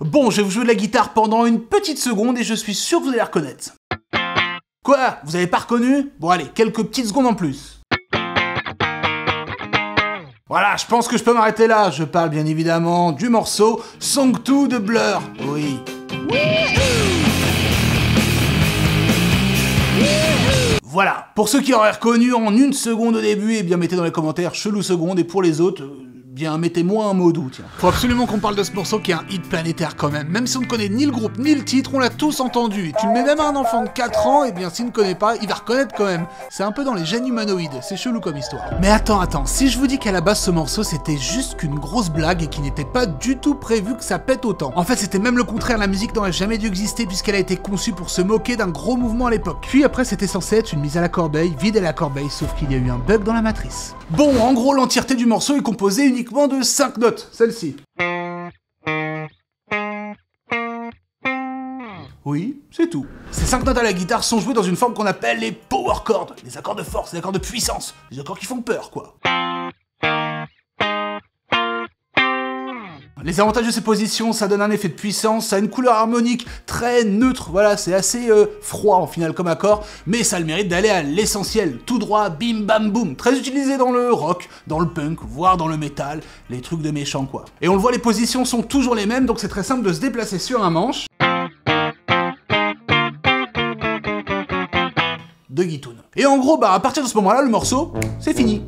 Bon, je vais vous jouer de la guitare pendant une petite seconde et je suis sûr que vous allez la reconnaître. Quoi? Vous avez pas reconnu? Bon allez, quelques petites secondes en plus. Voilà, je pense que je peux m'arrêter là. Je parle bien évidemment du morceau Song 2 de Blur. Oui. Voilà, pour ceux qui auraient reconnu en une seconde au début, eh bien mettez dans les commentaires chelou seconde, et pour les autres, bien mettez-moi un mot doux, tiens. Faut absolument qu'on parle de ce morceau qui est un hit planétaire quand même si on ne connaît ni le groupe ni le titre, on l'a tous entendu. Et tu le mets même à un enfant de 4 ans, et bien s'il ne connaît pas, il va reconnaître quand même. C'est un peu dans les gènes humanoïdes, c'est chelou comme histoire. Mais attends, si je vous dis qu'à la base ce morceau c'était juste qu'une grosse blague et qui n'était pas du tout prévu que ça pète autant. En fait c'était même le contraire, la musique n'aurait jamais dû exister puisqu'elle a été conçue pour se moquer d'un gros mouvement à l'époque. Puis après c'était censé être une mise à la corbeille, vide à la corbeille, sauf qu'il y a eu un bug dans la matrice. Bon, en gros l'entièreté du morceau est composée uniquement de 5 notes, celle-ci. Oui, c'est tout. Ces 5 notes à la guitare sont jouées dans une forme qu'on appelle les power chords, les accords de force, les accords de puissance, les accords qui font peur, quoi. Les avantages de ces positions, ça donne un effet de puissance, ça a une couleur harmonique très neutre, voilà, c'est assez froid en final comme accord, mais ça a le mérite d'aller à l'essentiel, tout droit, bim bam boum, très utilisé dans le rock, dans le punk, voire dans le métal, les trucs de méchants quoi. Et on le voit, les positions sont toujours les mêmes, donc c'est très simple de se déplacer sur un manche de guitoune. Et en gros, à partir de ce moment-là, le morceau, c'est fini.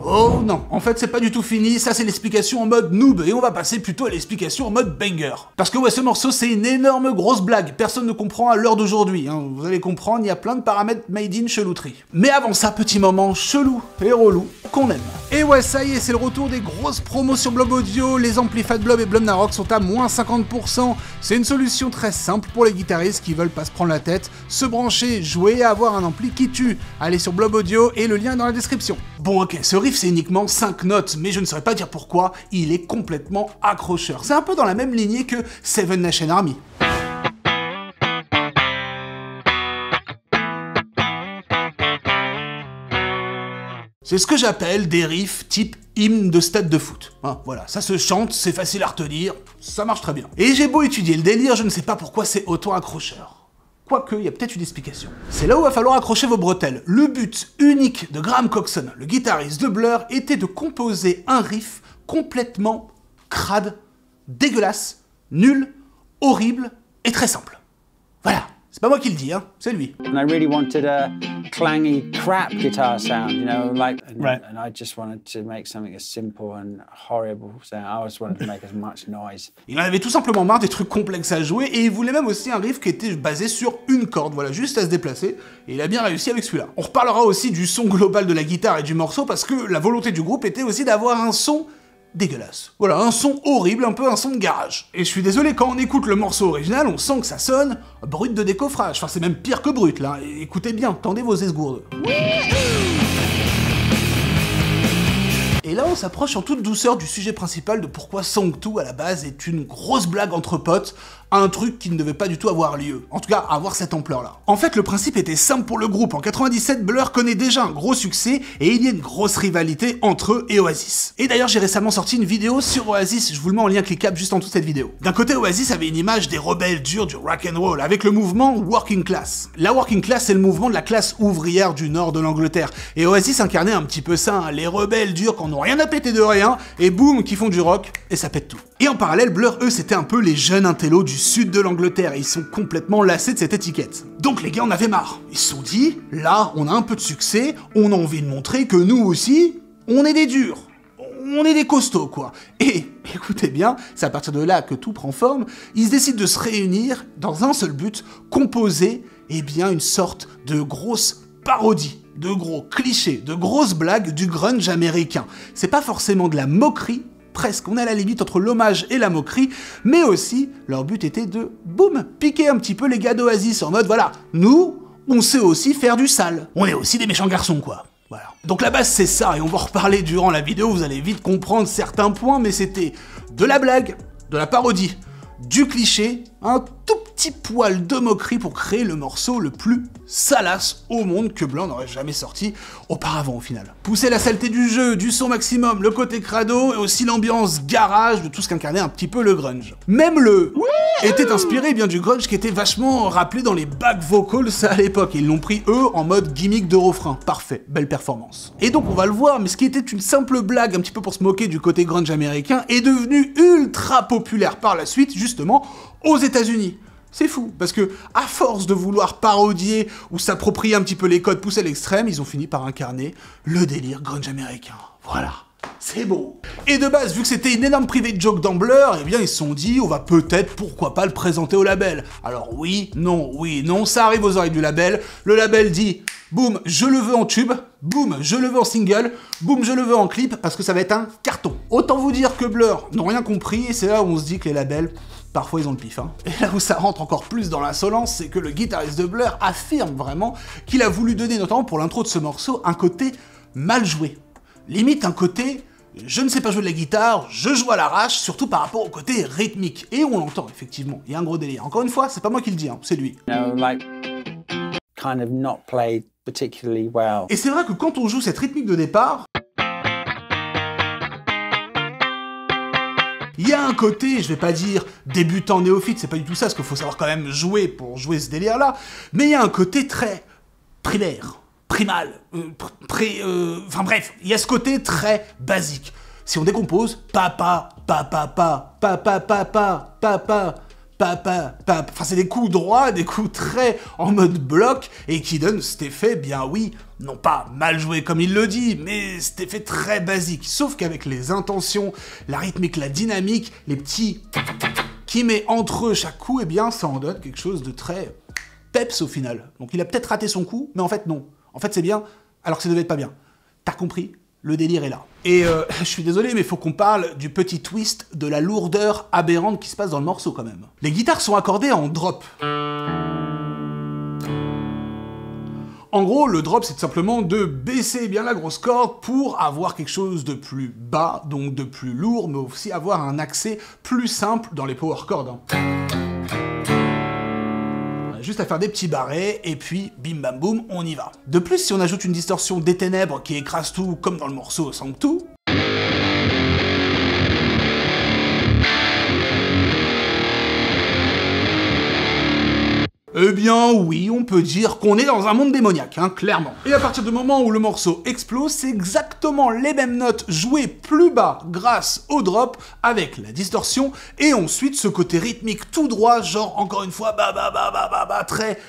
Oh non, en fait c'est pas du tout fini, ça c'est l'explication en mode noob, et on va passer plutôt à l'explication en mode banger. Parce que ouais, ce morceau c'est une énorme grosse blague, personne ne comprend à l'heure d'aujourd'hui, hein. Vous allez comprendre, il y a plein de paramètres made in chelouterie. Mais avant ça, petit moment chelou et relou qu'on aime. Et ouais, ça y est, c'est le retour des grosses promos sur Blob Audio, les amplis Fat Blob et Blob Narok sont à moins 50%, c'est une solution très simple pour les guitaristes qui veulent pas se prendre la tête, se brancher, jouer et avoir un ampli qui tue. Allez sur Blob Audio et le lien est dans la description. Bon ok, ce riff c'est uniquement 5 notes, mais je ne saurais pas dire pourquoi, il est complètement accrocheur. C'est un peu dans la même lignée que Seven Nation Army. C'est ce que j'appelle des riffs type hymne de stade de foot. Hein, voilà, ça se chante, c'est facile à retenir, ça marche très bien. Et j'ai beau étudier le délire, je ne sais pas pourquoi c'est autant accrocheur. Quoique, il y a peut-être une explication. C'est là où il va falloir accrocher vos bretelles. Le but unique de Graham Coxon, le guitariste de Blur, était de composer un riff complètement crade, dégueulasse, nul, horrible et très simple. Voilà. C'est pas moi qui le dis, hein, c'est lui. And I really wanted a clangy crap guitar sound, you know, like, and I just wanted to make something as simple and horrible sound. I just wanted to make as much noise. Il en avait tout simplement marre des trucs complexes à jouer et il voulait même aussi un riff qui était basé sur une corde, voilà, juste à se déplacer, et il a bien réussi avec celui-là. On reparlera aussi du son global de la guitare et du morceau parce que la volonté du groupe était aussi d'avoir un son dégueulasse. Voilà, un son horrible, un peu un son de garage. Et je suis désolé, quand on écoute le morceau original, on sent que ça sonne brut de décoffrage. Enfin, c'est même pire que brut, là. Écoutez bien, tendez vos esgourdes. Et là, on s'approche en toute douceur du sujet principal de pourquoi Song 2, à la base, est une grosse blague entre potes, un truc qui ne devait pas du tout avoir lieu. En tout cas, avoir cette ampleur-là. En fait, le principe était simple pour le groupe. En 97, Blur connaît déjà un gros succès, et il y a une grosse rivalité entre eux et Oasis. Et d'ailleurs, j'ai récemment sorti une vidéo sur Oasis, je vous le mets en lien cliquable juste en dessous de cette vidéo. D'un côté, Oasis avait une image des rebelles durs du rock'n'roll, avec le mouvement Working Class. La Working Class, c'est le mouvement de la classe ouvrière du nord de l'Angleterre. Et Oasis incarnait un petit peu ça, hein, les rebelles durs qu'on n'ont rien à péter de rien, et boum, qui font du rock, et ça pète tout. Et en parallèle, Blur, eux, c'était un peu les jeunes intellos du sud de l'Angleterre, et ils sont complètement lassés de cette étiquette. Donc les gars en avaient marre. Ils se sont dit, là, on a un peu de succès, on a envie de montrer que nous aussi, on est des durs. On est des costauds, quoi. Et, écoutez bien, c'est à partir de là que tout prend forme, ils décident de se réunir dans un seul but, composer, eh bien, une sorte de grosse parodie, de gros clichés, de grosses blagues du grunge américain. C'est pas forcément de la moquerie, presque, on est à la limite entre l'hommage et la moquerie, mais aussi, leur but était de, boum, piquer un petit peu les gars d'Oasis, en mode, voilà, nous, on sait aussi faire du sale. On est aussi des méchants garçons, quoi. Voilà. Donc la base c'est ça, et on va en reparler durant la vidéo, vous allez vite comprendre certains points, mais c'était de la blague, de la parodie, du cliché, un tout petit poil de moquerie pour créer le morceau le plus salace au monde que Blur n'aurait jamais sorti auparavant au final. Pousser la saleté du jeu, du son maximum, le côté crado et aussi l'ambiance garage de tout ce qu'incarnait un petit peu le grunge. Même le était inspiré bien du grunge qui était vachement rappelé dans les back vocals à l'époque et ils l'ont pris eux en mode gimmick de refrain. Parfait, belle performance. Et donc on va le voir, mais ce qui était une simple blague un petit peu pour se moquer du côté grunge américain est devenu ultra populaire par la suite justement aux États-Unis. C'est fou, parce que à force de vouloir parodier ou s'approprier un petit peu les codes poussés à l'extrême, ils ont fini par incarner le délire grunge américain. Voilà, c'est beau. Et de base, vu que c'était une énorme private joke dans Blur, eh bien ils se sont dit, on va peut-être, pourquoi pas, le présenter au label. Alors oui, non, ça arrive aux oreilles du label. Le label dit, boum, je le veux en tube, boum, je le veux en single, boum, je le veux en clip, parce que ça va être un carton. Autant vous dire que Blur n'ont rien compris, et c'est là où on se dit que les labels, parfois ils ont le pif, hein. Et là où ça rentre encore plus dans l'insolence, c'est que le guitariste de Blur affirme vraiment qu'il a voulu donner, notamment pour l'intro de ce morceau, un côté mal joué. Limite un côté, je ne sais pas jouer de la guitare, je joue à l'arrache, surtout par rapport au côté rythmique. Et on l'entend, effectivement, il y a un gros délire. Encore une fois, c'est pas moi qui le dis, hein, c'est lui. No, like, kind of not played particularly well. Et c'est vrai que quand on joue cette rythmique de départ, il y a un côté, je vais pas dire débutant néophyte, c'est pas du tout ça, parce qu'il faut savoir quand même jouer pour jouer ce délire-là, mais il y a un côté très primaire, primal, enfin bref, il y a ce côté très basique. Si on décompose, papa, enfin c'est des coups droits, des coups très en mode bloc, et qui donnent cet effet, bien oui, non pas mal joué comme il le dit, mais cet effet très basique. Sauf qu'avec les intentions, la rythmique, la dynamique, les petits qui met entre eux chaque coup, eh bien ça en donne quelque chose de très peps au final. Donc il a peut-être raté son coup, mais en fait non. En fait c'est bien, alors que ça devait être pas bien. T'as compris ? Le délire est là. Et je suis désolé, mais il faut qu'on parle du petit twist de la lourdeur aberrante qui se passe dans le morceau quand même. Les guitares sont accordées en drop. En gros, le drop, c'est tout simplement de baisser bien la grosse corde pour avoir quelque chose de plus bas, donc de plus lourd, mais aussi avoir un accès plus simple dans les power chords. Juste à faire des petits barrés, et puis bim bam boum, on y va. De plus, si on ajoute une distorsion des ténèbres qui écrase tout, comme dans le morceau Sanctu, eh bien oui, on peut dire qu'on est dans un monde démoniaque, hein, clairement. Et à partir du moment où le morceau explose, c'est exactement les mêmes notes jouées plus bas grâce au drop, avec la distorsion, et ensuite ce côté rythmique tout droit, genre encore une fois, très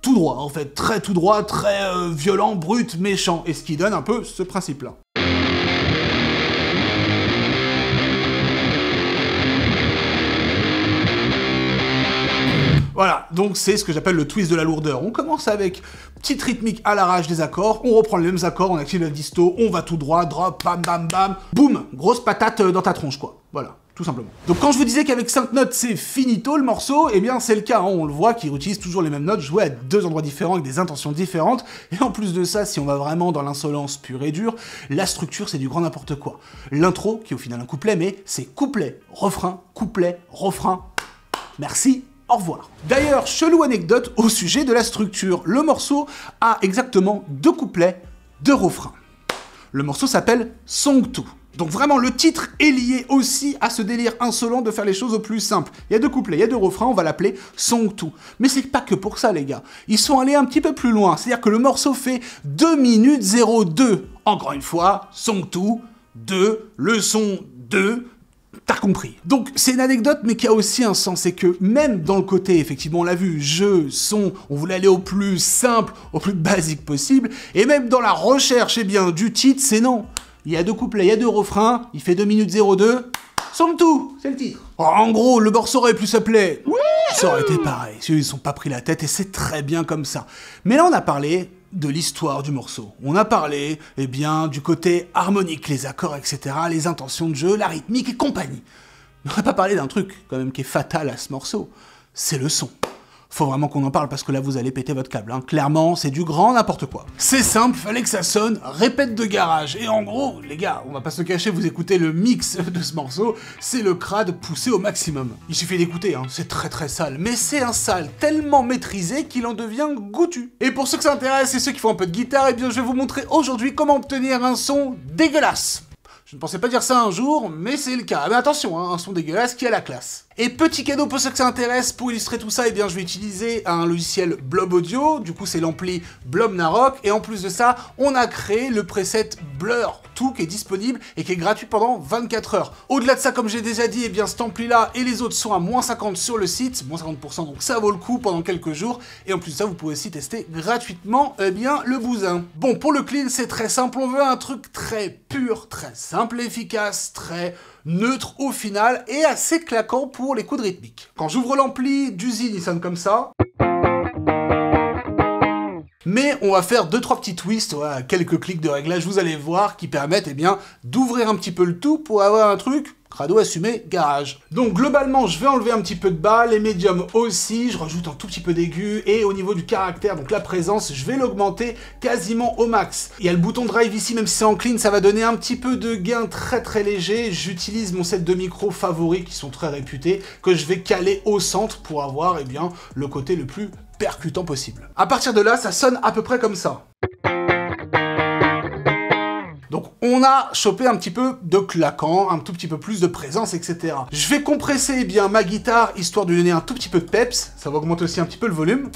tout droit en fait, très tout droit, très violent, brut, méchant, et ce qui donne un peu ce principe-là. Voilà, donc c'est ce que j'appelle le twist de la lourdeur. On commence avec petite rythmique à l'arrache des accords, on reprend les mêmes accords, on active la disto, on va tout droit, drop, bam bam bam, boum, grosse patate dans ta tronche quoi. Voilà, tout simplement. Donc quand je vous disais qu'avec 5 notes c'est finito le morceau, eh bien c'est le cas, hein. On le voit qu'il utilise toujours les mêmes notes, jouées à 2 endroits différents avec des intentions différentes, et en plus de ça, si on va vraiment dans l'insolence pure et dure, la structure c'est du grand n'importe quoi. L'intro, qui est au final un couplet, mais c'est couplet, refrain, merci. Au revoir. D'ailleurs, chelou anecdote au sujet de la structure. Le morceau a exactement 2 couplets, 2 refrains. Le morceau s'appelle Sanctu. Donc vraiment, le titre est lié aussi à ce délire insolent de faire les choses au plus simple. Il y a 2 couplets, il y a 2 refrains, on va l'appeler Sanctu. Mais c'est pas que pour ça, les gars. Ils sont allés un petit peu plus loin. C'est-à-dire que le morceau fait 2 minutes 02. Encore une fois, Sanctu, 2, leçon 2... T'as compris. Donc c'est une anecdote mais qui a aussi un sens, c'est que même dans le côté, effectivement on l'a vu, jeu, son, on voulait aller au plus simple, au plus basique possible, et même dans la recherche eh bien, du titre, c'est non. Il y a 2 couplets, il y a 2 refrains, il fait 2 minutes 02, Sanctu, c'est le titre. En gros, le morceau aurait pu s'appeler, ça aurait été pareil, ils ne sont pas pris la tête et c'est très bien comme ça. Mais là on a parlé de l'histoire du morceau. On a parlé, eh bien, du côté harmonique, les accords, etc., les intentions de jeu, la rythmique et compagnie. Mais on n'a pas parlé d'un truc, quand même, qui est fatal à ce morceau. C'est le son. Faut vraiment qu'on en parle parce que là vous allez péter votre câble, hein. Clairement, c'est du grand n'importe quoi. C'est simple, fallait que ça sonne, répète de garage. Et en gros, les gars, on va pas se cacher, vous écoutez le mix de ce morceau, c'est le crade poussé au maximum. Il suffit d'écouter, hein, c'est très sale, mais c'est un sale tellement maîtrisé qu'il en devient goûtu. Et pour ceux que ça intéresse et ceux qui font un peu de guitare, eh bien je vais vous montrer aujourd'hui comment obtenir un son dégueulasse. Je ne pensais pas dire ça un jour, mais c'est le cas. Mais attention, hein, un son dégueulasse qui a la classe. Et petit cadeau pour ceux que ça intéresse, pour illustrer tout ça, eh bien je vais utiliser un logiciel Blob Audio, du coup c'est l'ampli Blob Narok, et en plus de ça, on a créé le preset Blur, tout qui est disponible et qui est gratuit pendant 24 heures. Au-delà de ça, comme j'ai déjà dit, eh bien cet ampli-là et les autres sont à moins 50 sur le site, moins 50%, donc ça vaut le coup pendant quelques jours, et en plus de ça, vous pouvez aussi tester gratuitement eh bien le bousin. Bon, pour le clean, c'est très simple, on veut un truc très pur, très simple et efficace, très neutre au final et assez claquant pour les coups de rythmique. Quand j'ouvre l'ampli d'usine, il sonne comme ça. Mais on va faire 2-3 petits twists, voilà, quelques clics de réglage, vous allez voir, qui permettent eh bien d'ouvrir un petit peu le tout pour avoir un truc crado assumé garage. Donc globalement, je vais enlever un petit peu de bas, les médiums aussi, je rajoute un tout petit peu d'aigu, et au niveau du caractère, donc la présence, je vais l'augmenter quasiment au max. Il y a le bouton drive ici, même si c'est en clean, ça va donner un petit peu de gain très léger. J'utilise mon set de micros favoris qui sont très réputés, que je vais caler au centre pour avoir eh bien le côté le plus percutant possible. À partir de là, ça sonne à peu près comme ça. Donc on a chopé un petit peu de claquant, un tout petit peu plus de présence, etc. Je vais compresser eh bien ma guitare, histoire de lui donner un tout petit peu de peps, ça va augmenter aussi un petit peu le volume.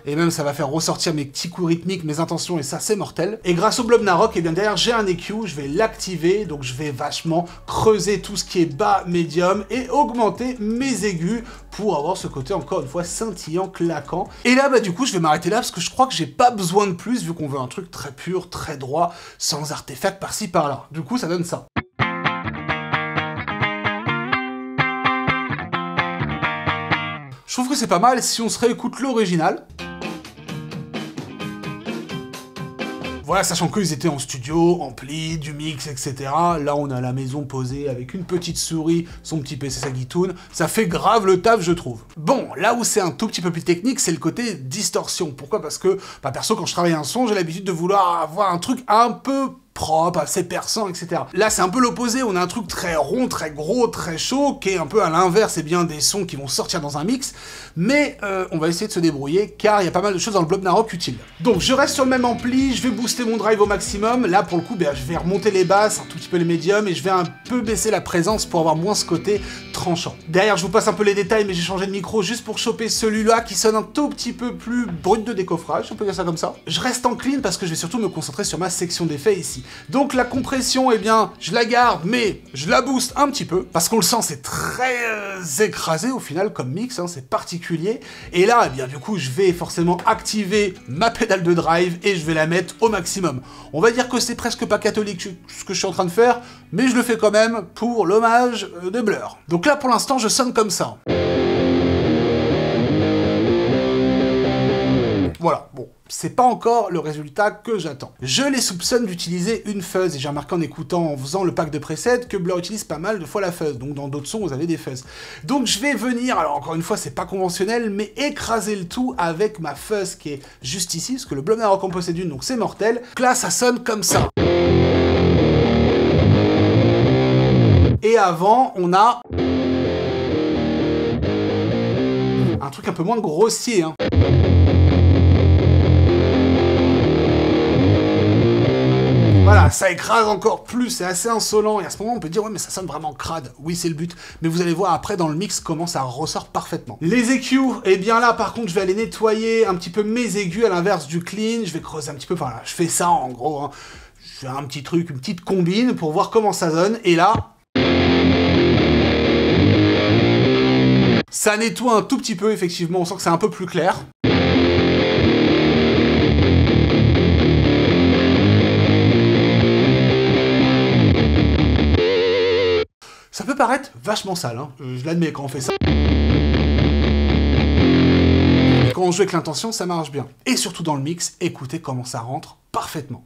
Et même ça va faire ressortir mes petits coups rythmiques, mes intentions, et ça c'est mortel. Et grâce au Blob Narok, et bien derrière j'ai un EQ, je vais l'activer, donc je vais vachement creuser tout ce qui est bas, médium, et augmenter mes aigus pour avoir ce côté encore une fois scintillant, claquant. Et là bah du coup je vais m'arrêter là parce que je crois que j'ai pas besoin de plus vu qu'on veut un truc très pur, très droit, sans artefact par-ci par-là. Du coup ça donne ça. Je trouve que c'est pas mal si on se réécoute l'original. Voilà, sachant qu'ils étaient en studio, ampli, du mix, etc. Là, on a la maison posée avec une petite souris, son petit PC, sa guitoune. Ça fait grave le taf, je trouve. Bon, là où c'est un tout petit peu plus technique, c'est le côté distorsion. Pourquoi? Parce que, bah, perso, quand je travaille un son, j'ai l'habitude de vouloir avoir un truc un peu propre, assez perçant, etc. Là, c'est un peu l'opposé, on a un truc très rond, très gros, très chaud, qui est un peu à l'inverse, et bien des sons qui vont sortir dans un mix, mais on va essayer de se débrouiller, car il y a pas mal de choses dans le Blob Narok utiles. Donc, je reste sur le même ampli, je vais booster mon drive au maximum, là, pour le coup, je vais remonter les basses, un tout petit peu les médiums, et je vais un peu baisser la présence pour avoir moins ce côté tranchant. Derrière, je vous passe un peu les détails, mais j'ai changé de micro juste pour choper celui-là, qui sonne un tout petit peu plus brut de décoffrage, on peut dire ça comme ça. Je reste en clean, parce que je vais surtout me concentrer sur ma section d'effets ici. Donc la compression, eh bien, je la garde, mais je la booste un petit peu, parce qu'on le sent, c'est très écrasé au final comme mix, hein, c'est particulier. Et là, eh bien, du coup, je vais forcément activer ma pédale de drive et je vais la mettre au maximum. On va dire que c'est presque pas catholique ce que je suis en train de faire, mais je le fais quand même pour l'hommage de Blur. Donc là, pour l'instant, je sonne comme ça. Voilà, bon, c'est pas encore le résultat que j'attends. Je les soupçonne d'utiliser une fuzz, et j'ai remarqué en écoutant, en faisant le pack de presets, que Blur utilise pas mal de fois la fuzz, donc dans d'autres sons, vous avez des fuzz. Donc je vais venir, alors encore une fois, c'est pas conventionnel, mais écraser le tout avec ma fuzz qui est juste ici, parce que le Blob Narok en possède une, donc c'est mortel. Donc là, ça sonne comme ça. Et avant, on a un truc un peu moins grossier, hein. Voilà, ça écrase encore plus, c'est assez insolent, et à ce moment on peut dire ouais mais ça sonne vraiment crade, oui c'est le but, mais vous allez voir après dans le mix comment ça ressort parfaitement. Les EQ, et bien là par contre je vais aller nettoyer un petit peu mes aigus à l'inverse du clean, je vais creuser un petit peu, enfin là je fais ça en gros, hein. Je fais un petit truc, une petite combine pour voir comment ça sonne, et là... ça nettoie un tout petit peu effectivement, on sent que c'est un peu plus clair. Ça peut paraître vachement sale, hein. Je l'admets quand on fait ça. Mais quand on joue avec l'intention, ça marche bien. Et surtout dans le mix, écoutez comment ça rentre parfaitement.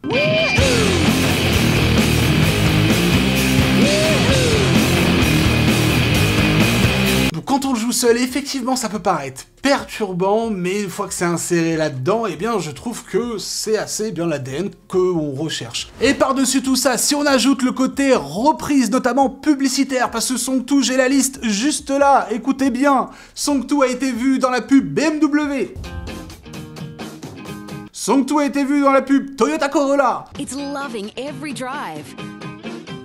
Donc quand on le joue seul. Et effectivement, ça peut paraître perturbant, mais une fois que c'est inséré là-dedans, eh bien, je trouve que c'est assez bien l'ADN qu'on recherche. Et par-dessus tout ça, si on ajoute le côté reprise, notamment publicitaire, parce que Song 2, j'ai la liste juste là, écoutez bien, Song 2 a été vu dans la pub BMW. Song 2 a été vu dans la pub Toyota Corolla. It's loving every drive.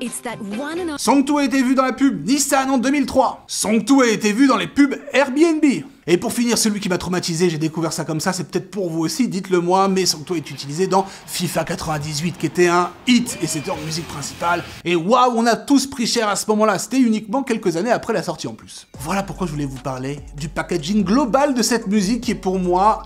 It's that one and Song 2 a été vu dans la pub Nissan en 2003. Song 2 a été vu dans les pubs Airbnb. Et pour finir, celui qui m'a traumatisé, j'ai découvert ça comme ça, c'est peut-être pour vous aussi, dites-le moi, mais Song 2 est utilisé dans FIFA 98, qui était un hit, et c'était en musique principale. Et waouh, on a tous pris cher à ce moment-là, c'était uniquement quelques années après la sortie en plus. Voilà pourquoi je voulais vous parler du packaging global de cette musique, qui est pour moi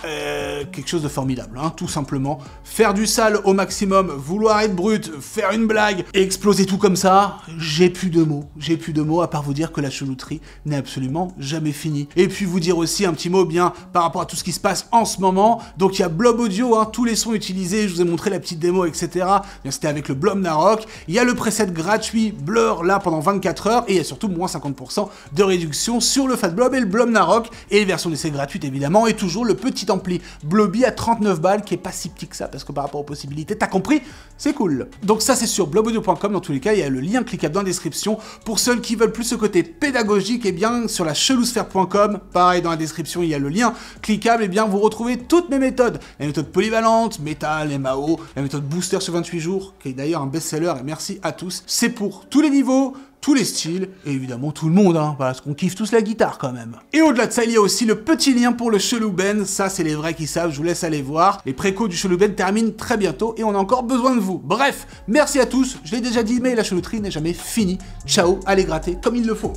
quelque chose de formidable, hein, tout simplement. Faire du sale au maximum, vouloir être brut, faire une blague, et exploser tout comme ça, j'ai plus de mots, à part vous dire que la chelouterie n'est absolument jamais finie. Et puis vous dire aussi un petit mot bien par rapport à tout ce qui se passe en ce moment. Donc il y a Blob Audio, hein, tous les sons utilisés, je vous ai montré la petite démo, etc. C'était avec le Blob Narok. Il y a le preset gratuit Blur là pendant 24 heures et il y a surtout moins 50% de réduction sur le Fat Blob et le Blob Narok. Et les versions d'essai gratuites évidemment. Et toujours le petit ampli Bloby à 39 balles qui est pas si petit que ça parce que par rapport aux possibilités, t'as compris, c'est cool. Donc ça c'est sur blobaudio.com. Dans tous les cas, il y a le lien cliquable dans la description. Pour ceux qui veulent plus ce côté pédagogique, et bien sur la chelousphère.com, pareil dans la description, il y a le lien cliquable, et bien vous retrouvez toutes mes méthodes. La méthode polyvalente, métal, MAO, la méthode booster sur 28 jours, qui est d'ailleurs un best-seller, et merci à tous. C'est pour tous les niveaux, tous les styles, et évidemment tout le monde, hein, parce qu'on kiffe tous la guitare quand même. Et au-delà de ça, il y a aussi le petit lien pour le Chelou Ben, ça c'est les vrais qui savent, je vous laisse aller voir. Les précos du Chelou Ben terminent très bientôt, et on a encore besoin de vous. Bref, merci à tous, je l'ai déjà dit, mais la chelouterie n'est jamais finie. Ciao, allez gratter comme il le faut.